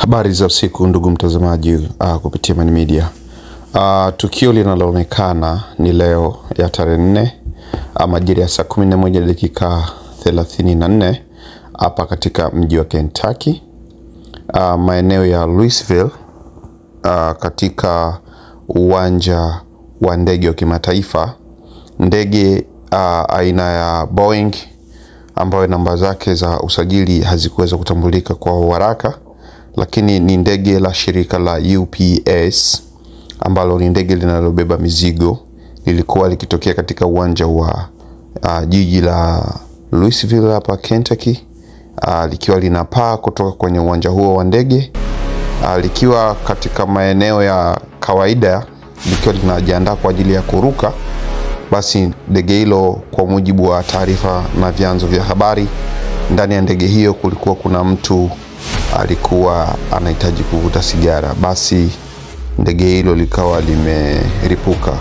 Habari za usiku ndugu mtazamaji kupitia Mani Media. Tukio linaloonekana ni leo ya tarehe 4 majira ya saa 11 dakika 34 hapa katika mji wa Kentucky, maeneo ya Louisville, katika uwanja wa ndege wa kimataifa. Ndege aina ya Boeing ambayo namba zake za usajili hazikuweza kutambulika kwa haraka, lakini ni ndege la shirika la UPS ambalo ni ndege linalobeba mizigo, lilikuwa likitokea katika uwanja wa jiji la Louisville hapa Kentucky, likiwa linapaa kutoka kwenye uwanja huo wa ndege, likiwa katika maeneo ya kawaida, likiwa linajiandaa kwa ajili ya kuruka. Basi ndege hilo, kwa mujibu wa taarifa na vyanzo vya habari, ndani ya ndege hiyo kulikuwa kuna mtu alikuwa anahitaji kuvuta sigara. Basi ndege hilo likawa limeripuka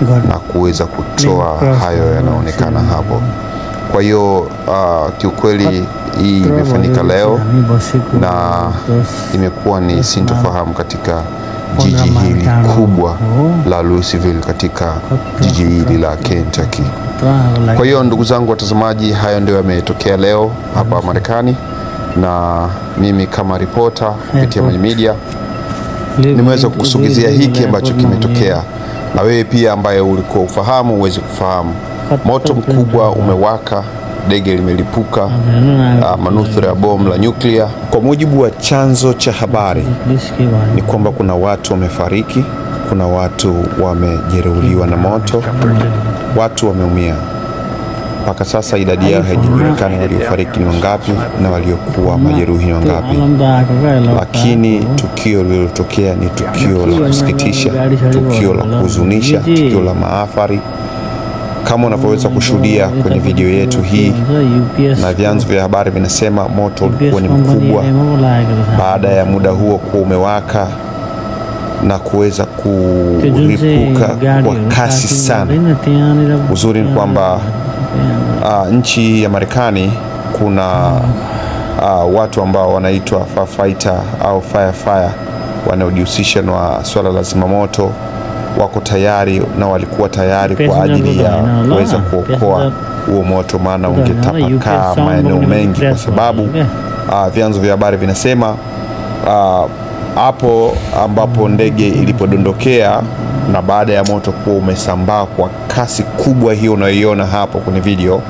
na kuweza kutoa hayo yanaonekana hapo. Kwa hiyo kiukweli hii imefanyika leo na imekuwa ni sintofahamu katika jiji hili kubwa la Louisville, katika jiji hili la Kentucky. Kwa hiyo ndugu zangu watazamaji, hayo ndio yametokea leo hapa Marekani, na mimi kama reporter kupitia Mani Media nimeweza kukusogezea hiki ambacho kimetokea, na wewe pia ambaye ulikuwa ufahamu uweze kufahamu. Moto mkubwa umewaka, ndege limelipuka, manusura ya bomu la nyuklia. Kwa mujibu wa chanzo cha habari ni kwamba kuna watu wamefariki, kuna watu wamejeruhiwa na moto, watu wameumia. Mpaka sasa idadi yao haijulikani waliofariki ni wangapi na waliokuwa majeruhi ni wangapi. Lakini tukio lililotokea ni tukio la kusikitisha, tukio la kuhuzunisha, tukio la maafari. Kama unavyoweza kushuhudia kwenye video yetu hii, na vyanzo vya habari vinasema moto ulikuwa ni mkubwa. Baada ya muda huo kuwa umewaka na kuweza kuripuka kwa kasi sana. Uzuri ni kwamba nchi ya Marekani kuna watu ambao wanaitwa firefighter au firefire, wanaojihusisha na swala la zimamoto. Wako tayari na walikuwa tayari kwa ajili ya kuweza kuokoa huo moto, maana ungetapakaa maeneo mengi, kwa sababu vyanzo vya habari vinasema hapo ambapo ndege ilipodondokea, na baada ya moto kuwa umesambaa kwa kasi kubwa hiyo unayoiona hapo kwenye video,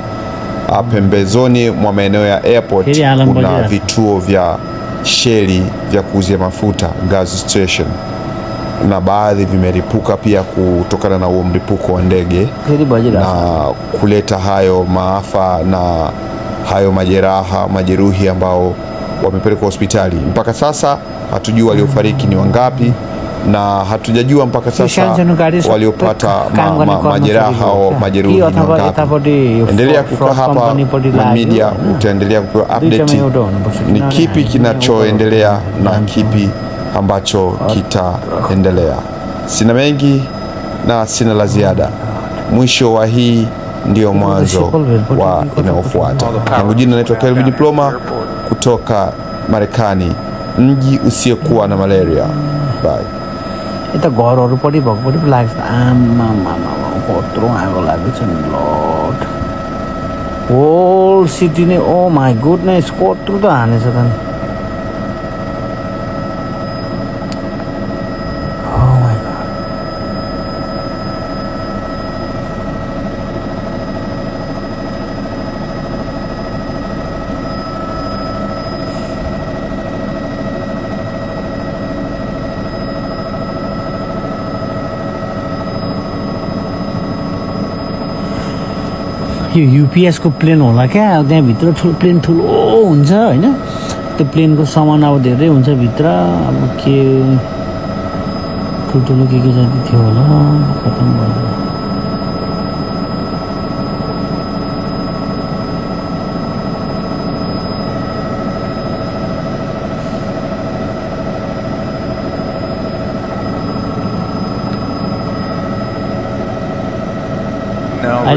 pembezoni mwa maeneo ya airport kuna vituo vya sheli vya kuuzia mafuta, gas station, na baadhi vimeripuka pia kutokana na huo mlipuko wa ndege, na kuleta hayo maafa na hayo majeraha, majeruhi ambao wamepelekwa hospitali. Mpaka sasa hatujui waliofariki ni wangapi, na hatujajua mpaka sasa waliopata majeraha au majeruhi ni wangapi. Endelea kukaa hapa Mani Media, utaendelea kupewa update ni kipi kinachoendelea na kipi ambacho kitaendelea. Sina mengi na sina la ziada. Mwisho wa hii ndio mwanzo wa inayofuata. Langu jina naitwa Kelvin Diploma kutoka Marekani, mji usiokuwa na malaria. Bye. Ita घरहरु पनि भएको पनि लाग्छ आमा कत्रो आगो लागेछ नि लर्ड होल सिटी नै ओ माय गुडनेस कत्रो त हानेछ त नि यो यूपीएस को प्लेन होला क्या, त्यहाँ भित्र प्लेन ठुलो हुन्छ हैन, त्यो प्लेन को सामान अब धेरै हुन्छ भित्र। अब के ठुलो के जाति थियो होला, खतम भयो।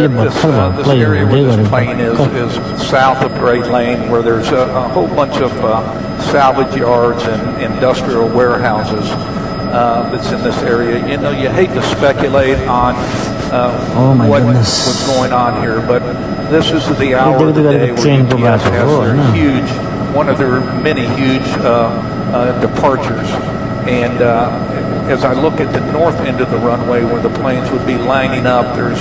अहिले that this, भर्खर this भर्खर area हुँदै where this गरेको plane is south of Gray Lane, where there's a whole bunch of salvage yards and industrial warehouses that's in this area. You know, you hate to speculate on Oh my what goodness. was going on here, but this is the hour of the day where UPS has their huge, one of their many huge departures. And as I look at the north end of the runway where the planes would be lining up, there's